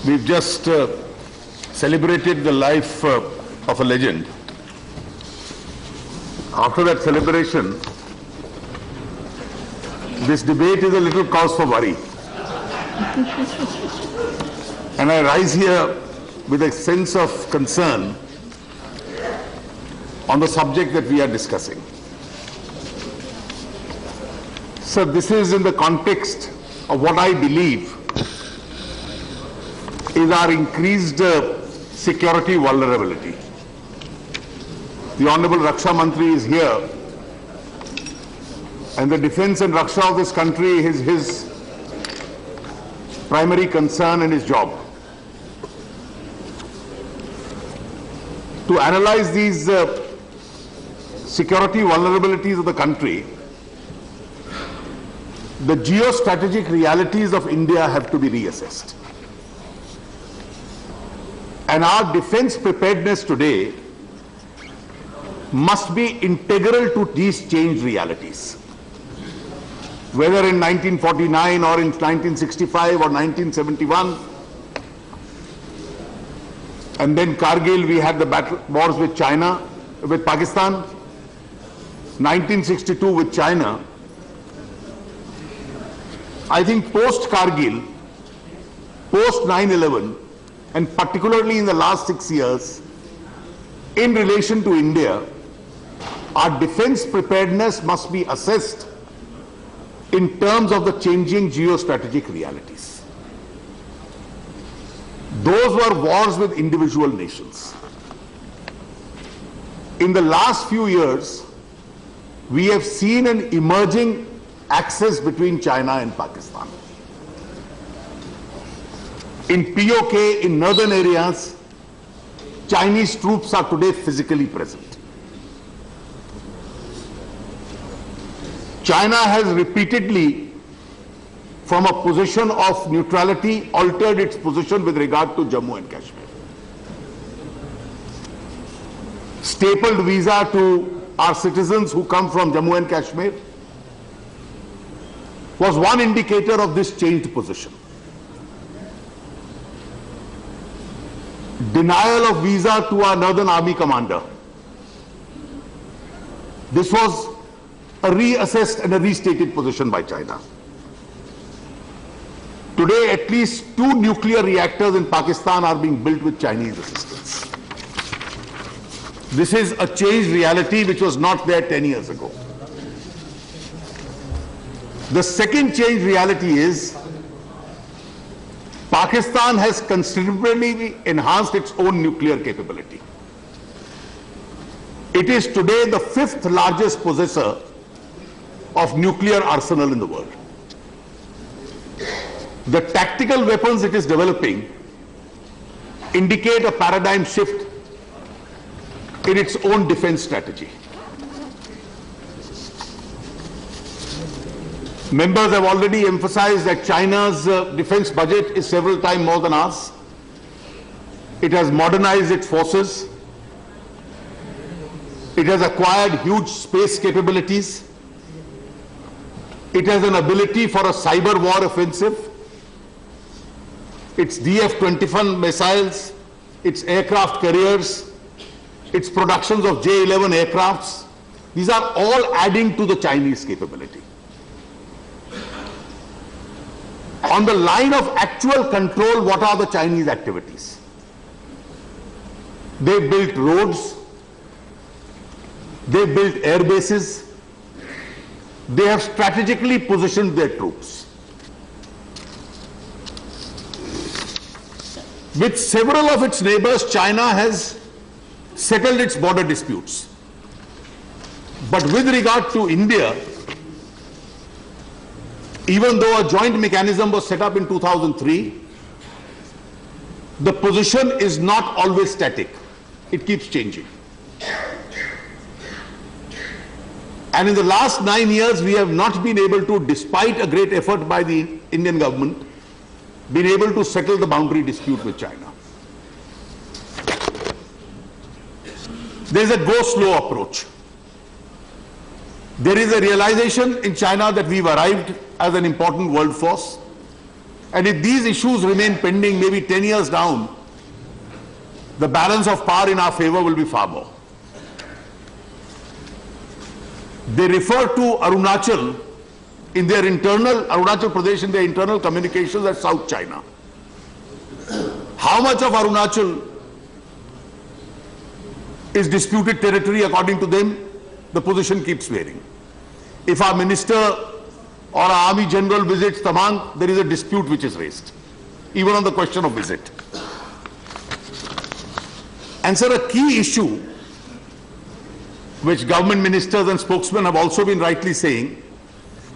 We've just celebrated the life of a legend. After that celebration, this debate is a little cause for worry. And I rise here with a sense of concern on the subject that we are discussing. So this is in the context of what I believe is our increased security vulnerability. The Honorable Raksha Mantri is here, and the defense and Raksha of this country is his primary concern and his job. To analyze these security vulnerabilities of the country, the geostrategic realities of India have to be reassessed. And our defense preparedness today must be integral to these changed realities. Whether in 1949 or in 1965 or 1971, and then Kargil we had the wars with China, with Pakistan, 1962 with China. I think post-Kargil, post-9/11, and particularly in the last 6 years, in relation to India, our defense preparedness must be assessed in terms of the changing geostrategic realities. Those were wars with individual nations. In the last few years, we have seen an emerging axis between China and Pakistan. In POK, in northern areas, Chinese troops are today physically present. China has repeatedly, from a position of neutrality, altered its position with regard to Jammu and Kashmir. Stapled visa to our citizens who come from Jammu and Kashmir was one indicator of this changed position. Denial of visa to our Northern Army commander. This was a reassessed and a restated position by China. Today, at least 2 nuclear reactors in Pakistan are being built with Chinese assistance. This is a changed reality which was not there 10 years ago. The second changed reality is Pakistan has considerably enhanced its own nuclear capability. It is today the 5th largest possessor of nuclear arsenal in the world. The tactical weapons it is developing indicate a paradigm shift in its own defense strategy. Members have already emphasized that China's defense budget is several times more than ours. It has modernized its forces. It has acquired huge space capabilities. It has an ability for a cyber war offensive. Its DF-21 missiles, its aircraft carriers, its productions of J-11 aircrafts, these are all adding to the Chinese capability. On the line of actual control, what are the Chinese activities? They built roads, they built air bases, they have strategically positioned their troops. With several of its neighbors, China has settled its border disputes. But with regard to India, even though a joint mechanism was set up in 2003, the position is not always static. It keeps changing. And in the last 9 years, we have not been able to, despite a great effort by the Indian government, been able to settle the boundary dispute with China. There is a go-slow approach. There is a realization in China that we've arrived as an important world force. And if these issues remain pending, maybe 10 years down, the balance of power in our favor will be far more. They refer to Arunachal in their internal, Arunachal Pradesh in their internal communications as South China. How much of Arunachal is disputed territory according to them? The position keeps varying. If our minister or our army general visits Tamang, there is a dispute which is raised, even on the question of visit. And sir, a key issue which government ministers and spokesmen have also been rightly saying,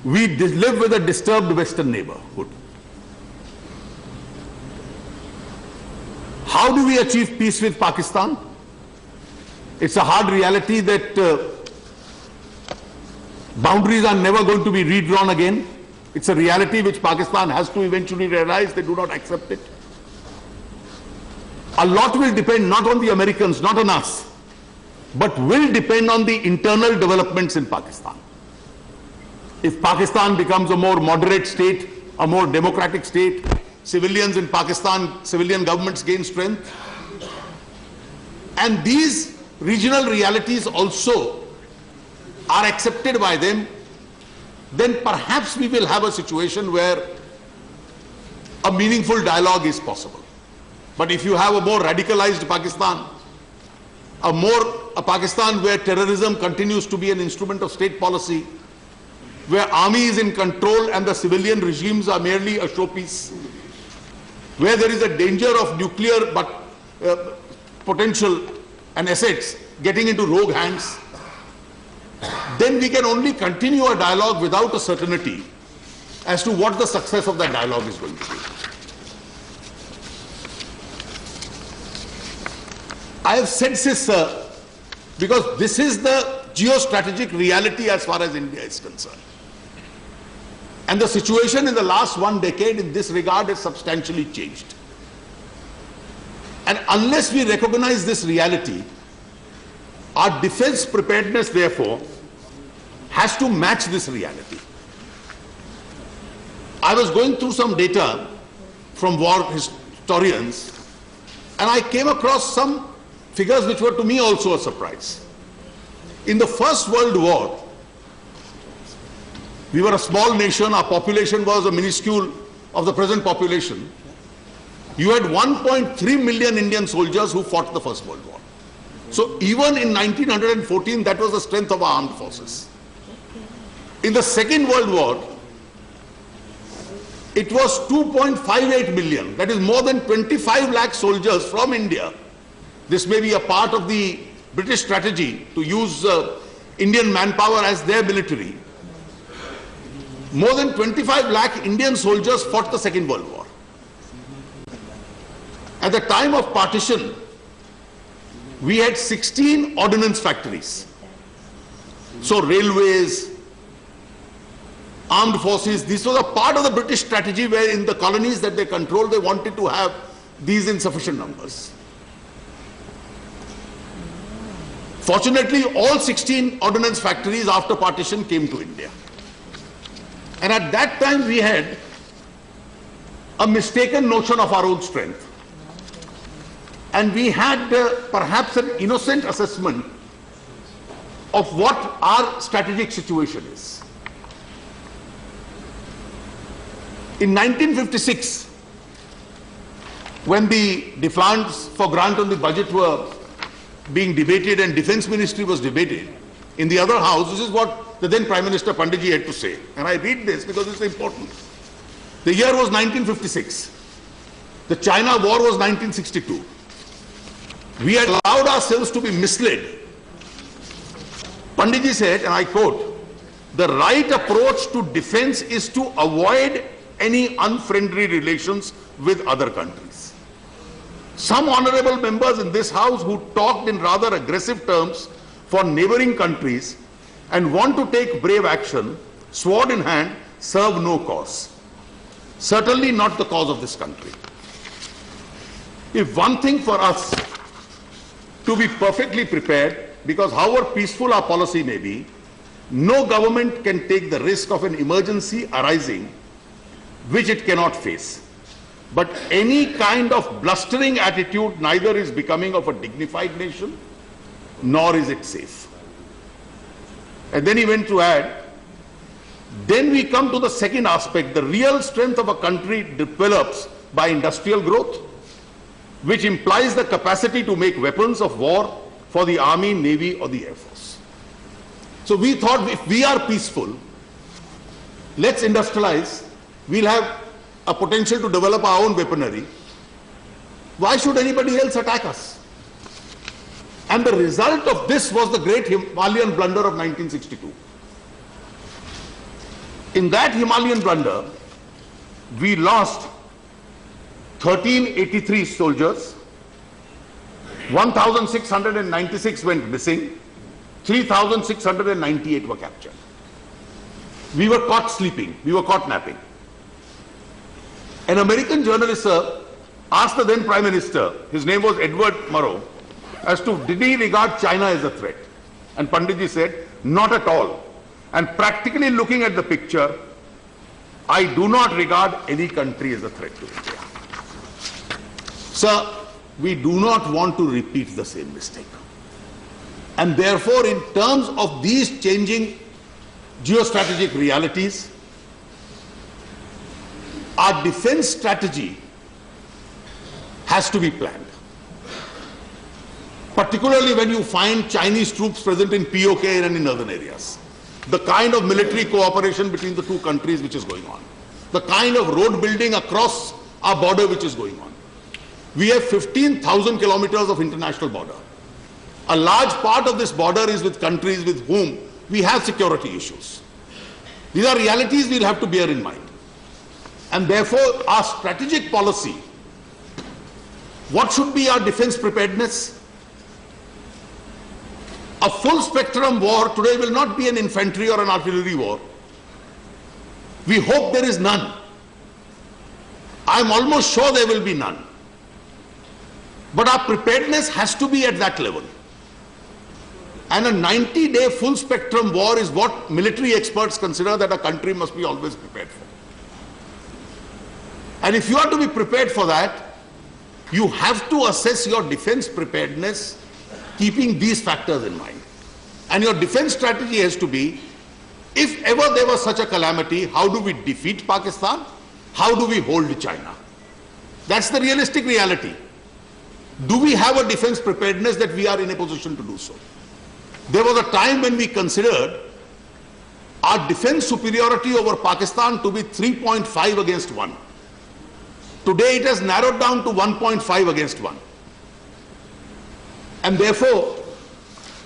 we live with a disturbed Western neighborhood. How do we achieve peace with Pakistan? It's a hard reality that boundaries are never going to be redrawn again. It's a reality which Pakistan has to eventually realize. They do not accept it. A lot will depend not on the Americans, not on us, but will depend on the internal developments in Pakistan. If Pakistan becomes a more moderate state, a more democratic state, civilians in Pakistan, civilian governments gain strength, and these regional realities also are accepted by them, then perhaps we will have a situation where a meaningful dialogue is possible. But if you have a more radicalized Pakistan, a Pakistan where terrorism continues to be an instrument of state policy, where army is in control and the civilian regimes are merely a showpiece, where there is a danger of nuclear potential and assets getting into rogue hands, then we can only continue a dialogue without a certainty as to what the success of that dialogue is going to be. I have said this, sir, because this is the geostrategic reality as far as India is concerned. And the situation in the last 1 decade in this regard has substantially changed. And unless we recognize this reality, our defense preparedness, therefore, has to match this reality. I was going through some data from war historians, and I came across some figures which were to me also a surprise. In the First World War, we were a small nation, our population was a minuscule of the present population. You had 1.3 million Indian soldiers who fought the First World War. So even in 1914, that was the strength of our armed forces. In the Second World War, it was 2.58 million, that is more than 25 lakh soldiers from India. This may be a part of the British strategy to use Indian manpower as their military. More than 25 lakh Indian soldiers fought the Second World War. At the time of partition, we had 16 ordnance factories. So railways, armed forces, this was a part of the British strategy where in the colonies that they controlled, they wanted to have these in sufficient numbers. Fortunately, all 16 ordnance factories after partition came to India. And at that time we had a mistaken notion of our own strength. And we had perhaps an innocent assessment of what our strategic situation is. In 1956, when the demands for grant on the budget were being debated and Defense Ministry was debated, in the other house, this is what the then Prime Minister Panditji had to say. And I read this because it's important. The year was 1956. The China War was 1962. We had allowed ourselves to be misled. Panditji said, and I quote, "The right approach to defense is to avoid any unfriendly relations with other countries." Some honorable members in this house who talked in rather aggressive terms for neighboring countries and want to take brave action, sword in hand, serve no cause. Certainly not the cause of this country. If one thing for us to be perfectly prepared, because however peaceful our policy may be, no government can take the risk of an emergency arising which it cannot face. But any kind of blustering attitude neither is becoming of a dignified nation, nor is it safe. And then he went to add, then we come to the second aspect. The real strength of a country develops by industrial growth, which implies the capacity to make weapons of war for the army, navy, or the air force. So we thought, if we are peaceful, let's industrialize, we'll have a potential to develop our own weaponry. Why should anybody else attack us? And the result of this was the great Himalayan blunder of 1962. In that Himalayan blunder, we lost 1383 soldiers, 1,696 went missing, 3,698 were captured. We were caught sleeping, we were caught napping. An American journalist, sir, asked the then Prime Minister, his name was Edward Murrow, as to did he regard China as a threat? And Panditji said, not at all. And practically looking at the picture, I do not regard any country as a threat to India. Sir, we do not want to repeat the same mistake. And therefore, in terms of these changing geostrategic realities, our defense strategy has to be planned. Particularly when you find Chinese troops present in POK and in other areas. The kind of military cooperation between the two countries which is going on. The kind of road building across our border which is going on. We have 15,000 kilometers of international border. A large part of this border is with countries with whom we have security issues. These are realities we'll have to bear in mind. And therefore, our strategic policy, what should be our defense preparedness? A full spectrum war today will not be an infantry or an artillery war. We hope there is none. I'm almost sure there will be none. But our preparedness has to be at that level. And a 90-day full spectrum war is what military experts consider that a country must be always prepared for. And if you are to be prepared for that, you have to assess your defense preparedness keeping these factors in mind. And your defense strategy has to be, if ever there was such a calamity, how do we defeat Pakistan? How do we hold China? That's the realistic reality. Do we have a defense preparedness that we are in a position to do so? There was a time when we considered our defense superiority over Pakistan to be 3.5 against 1. Today it has narrowed down to 1.5 against 1. And therefore,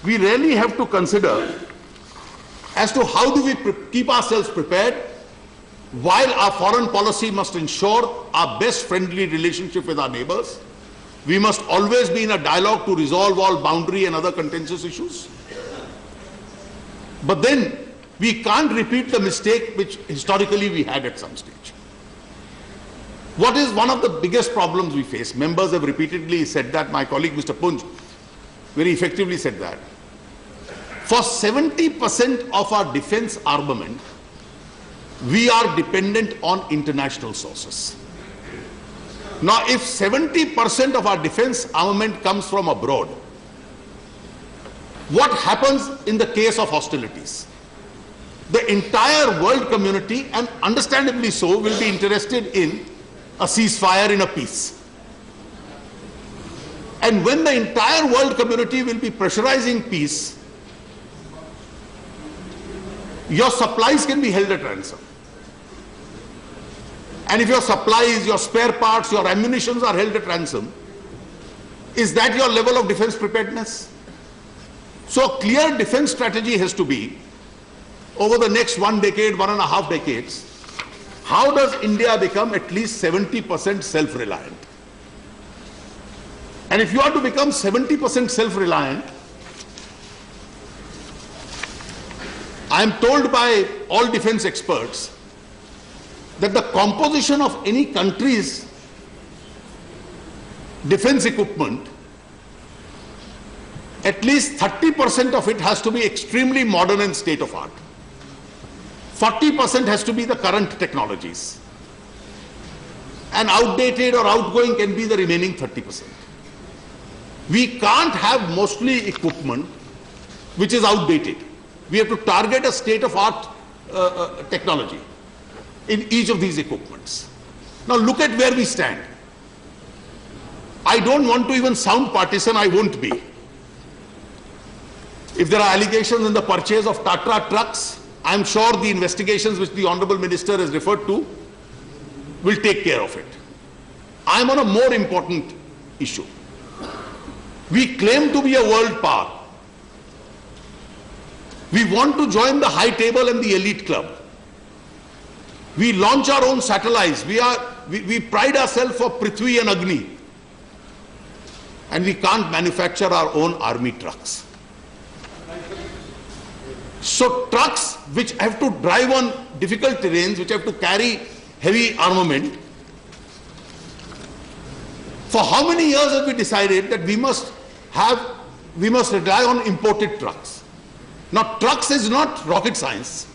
we really have to consider as to how do we keep ourselves prepared while our foreign policy must ensure our best friendly relationship with our neighbors. We must always be in a dialogue to resolve all boundary and other contentious issues. But then we can't repeat the mistake which historically we had at some stage. What is one of the biggest problems we face? Members have repeatedly said that. My colleague Mr. Punj very effectively said that. For 70% of our defense armament, we are dependent on international sources. Now, if 70% of our defense armament comes from abroad, what happens in the case of hostilities? The entire world community, and understandably so, will be interested in a ceasefire, in a peace. And when the entire world community will be pressurizing peace, your supplies can be held at ransom. And if your supplies, your spare parts, your ammunitions are held at ransom, is that your level of defense preparedness? So a clear defense strategy has to be, over the next 1 decade, 1.5 decades, how does India become at least 70% self-reliant? And if you are to become 70% self-reliant, I am told by all defense experts that the composition of any country's defense equipment, at least 30% of it has to be extremely modern and state-of-art. 40% has to be the current technologies. and outdated or outgoing can be the remaining 30%. We can't have mostly equipment which is outdated. We have to target a state-of-art technology in each of these equipments. Now look at where we stand. I don't want to even sound partisan, I won't be. If there are allegations in the purchase of Tatra trucks, I'm sure the investigations which the Honorable Minister has referred to will take care of it. I'm on a more important issue. We claim to be a world power. We want to join the high table and the elite club. We launch our own satellites. We pride ourselves for Prithvi and Agni. And we can't manufacture our own army trucks. So trucks which have to drive on difficult terrains, which have to carry heavy armament, for how many years have we decided that we must rely on imported trucks? Now trucks is not rocket science.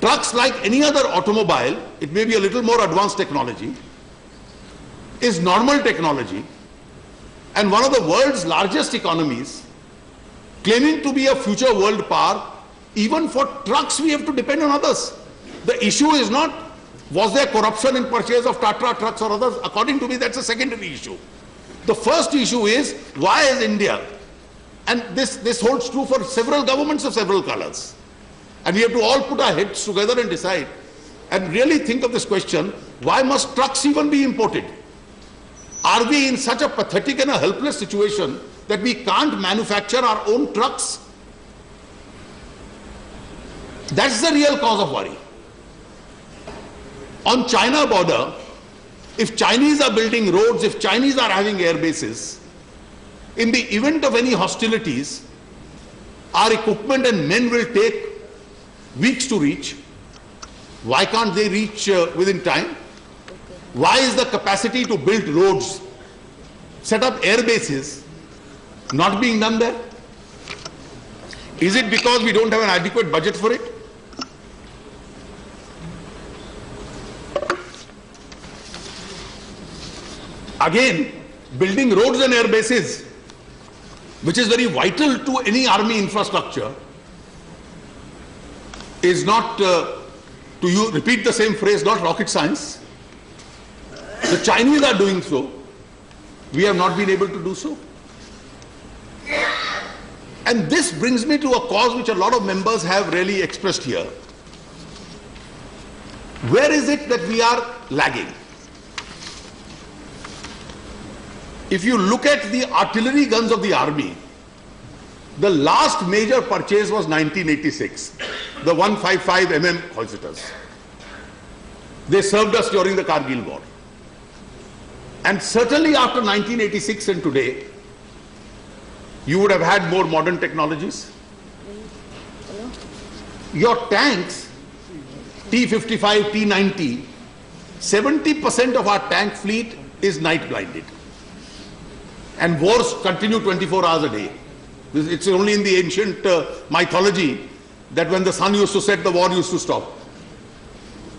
Trucks, like any other automobile, it may be a little more advanced technology, is normal technology, and one of the world's largest economies, claiming to be a future world power. Even for trucks we have to depend on others. The issue is not, was there corruption in purchase of Tatra trucks or others? According to me, that's a secondary issue. The first issue is, why is India, and this holds true for several governments of several colors, and we have to all put our heads together and decide and really think of this question, why must trucks even be imported? Are we in such a pathetic and a helpless situation that we can't manufacture our own trucks? That's the real cause of worry. On China border, if Chinese are building roads, if Chinese are having air bases, in the event of any hostilities, our equipment and men will take weeks to reach. Why can't they reach within time? Why is the capacity to build roads, set up air bases, not being done there? Is it because we don't have an adequate budget for it? Again, building roads and air bases, which is very vital to any army infrastructure, is not, to repeat the same phrase, not rocket science. The Chinese are doing so. We have not been able to do so. And this brings me to a cause which a lot of members have really expressed here. Where is it that we are lagging? If you look at the artillery guns of the army, the last major purchase was 1986, the 155 mm howitzers. They served us during the Kargil war. And certainly after 1986 and today, you would have had more modern technologies. Your tanks, T-55, T-90, 70% of our tank fleet is night blinded. And wars continue 24 hours a day. It's only in the ancient mythology that when the sun used to set, the war used to stop.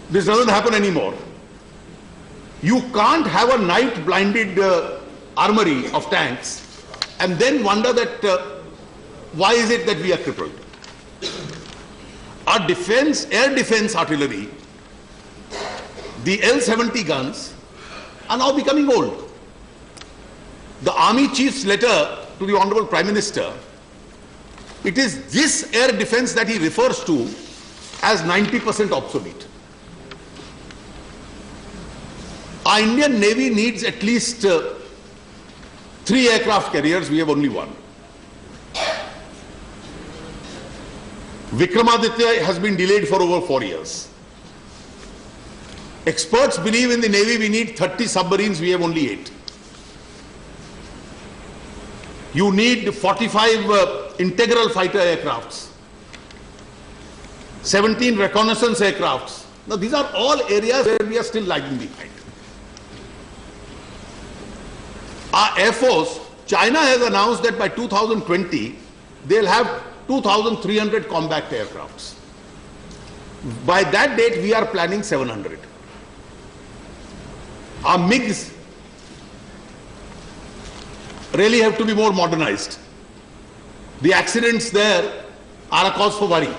This doesn't happen anymore. You can't have a night blinded armory of tanks and then wonder that why is it that we are crippled? Our defense, air defense artillery, the L-70 guns are now becoming old. The Army Chief's letter to the Honorable Prime Minister, it is this air defense that he refers to as 90% obsolete. Our Indian Navy needs at least 3 aircraft carriers, we have only 1. Vikramaditya has been delayed for over 4 years. Experts believe in the Navy we need 30 submarines, we have only 8. You need 45 integral fighter aircrafts, 17 reconnaissance aircrafts. Now these are all areas where we are still lagging behind. Our Air Force, China has announced that by 2020, they'll have 2,300 combat aircrafts. By that date, we are planning 700. Our MiGs really have to be more modernized. The accidents there are a cause for worry.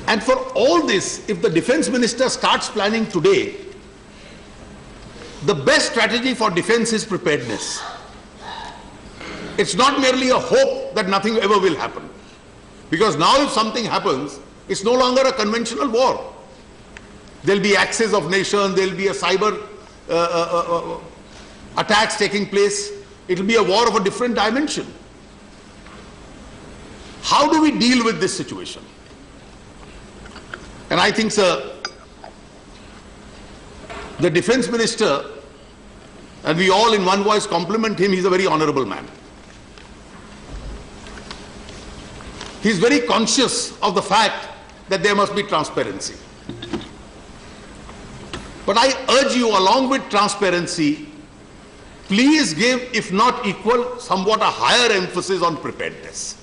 And for all this, if the defense minister starts planning today, the best strategy for defense is preparedness. It's not merely a hope that nothing ever will happen. Because now if something happens, it's no longer a conventional war. There'll be axes of nations, there'll be a cyber attacks taking place. It'll be a war of a different dimension. How do we deal with this situation? And I think, sir, the defense minister, and we all in one voice compliment him, he's a very honorable man. He's very conscious of the fact that there must be transparency. But I urge you, along with transparency, please give, if not equal, somewhat a higher emphasis on preparedness.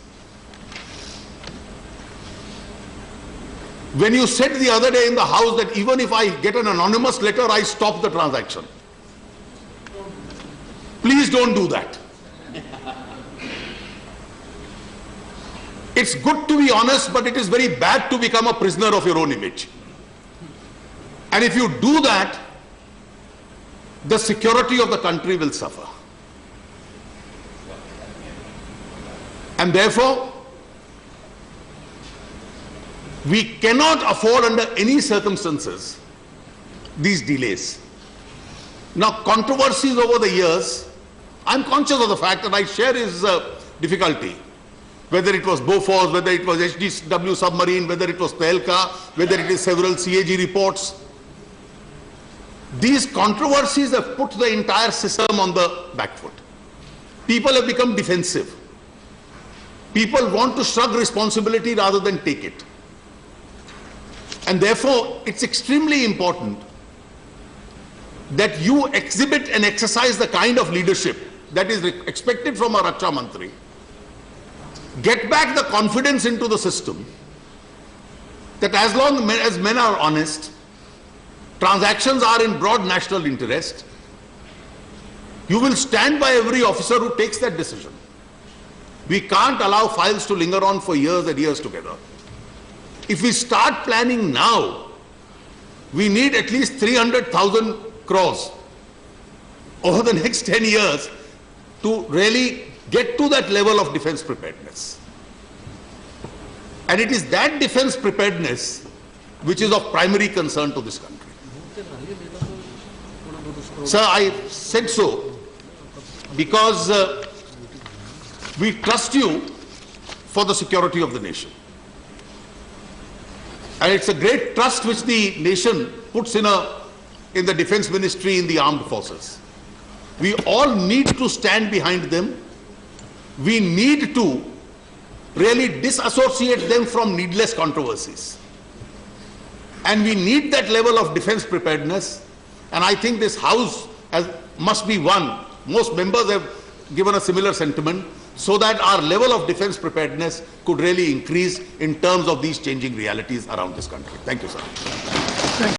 When you said the other day in the House that even if I get an anonymous letter, I stop the transaction. Please don't do that. It's good to be honest, but it is very bad to become a prisoner of your own image. And if you do that, the security of the country will suffer. And therefore, we cannot afford under any circumstances these delays. Now, controversies over the years, I'm conscious of the fact that I share his difficulty. Whether it was Bofors, whether it was HDW submarine, whether it was Tehelka, whether it is several CAG reports. These controversies have put the entire system on the back foot. People have become defensive. People want to shrug responsibility rather than take it. And therefore, it's extremely important that you exhibit and exercise the kind of leadership that is expected from a Raksha Mantri. Get back the confidence into the system that as long as men are honest, transactions are in broad national interest, you will stand by every officer who takes that decision. We can't allow files to linger on for years and years together. If we start planning now, we need at least 300,000 crores over the next 10 years to really get to that level of defense preparedness. And it is that defense preparedness which is of primary concern to this country. Sir, I said so because we trust you for the security of the nation. And it's a great trust which the nation puts in the defense ministry, in the armed forces. We all need to stand behind them. We need to really disassociate them from needless controversies. And we need that level of defense preparedness. And I think this House must be one. Most members have given a similar sentiment, so that our level of defense preparedness could really increase in terms of these changing realities around this country. Thank you, sir.